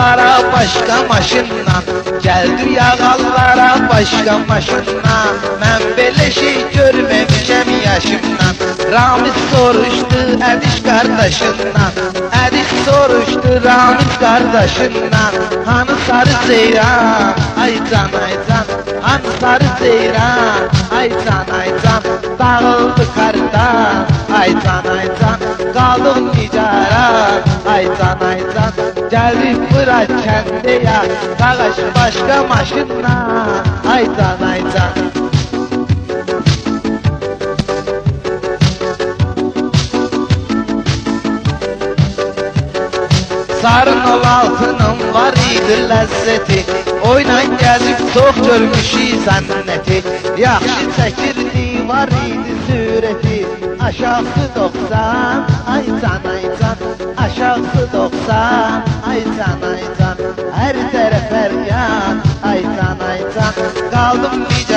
yağallara başka maşınla, geldi yağallara başka maşınla. Ben böyle şey görmemişem yaşımdan. Ramiz soruştu Ediş kardeşinden, Ediş soruştu Ramiz kardeşinden. Hani sarı zeyran, ay can ay can, hani sarı zeyran, ay can ay can. Dağıldı kardan, ay can ay can, kaldım nicara, ay can ay can. Geldik bırak kendi ya, dağış başka maşınla, ay can ay can. Sarın ol altının var idi lezzeti, oynan gezip çok görmüşük zanneti. Yaxşı çəkirdi var idi süreti, aşağısı 90 ay can ay can, aşağısı 90 ay can ay can. Her tərəf fəryad ay can ay can, qaldım nice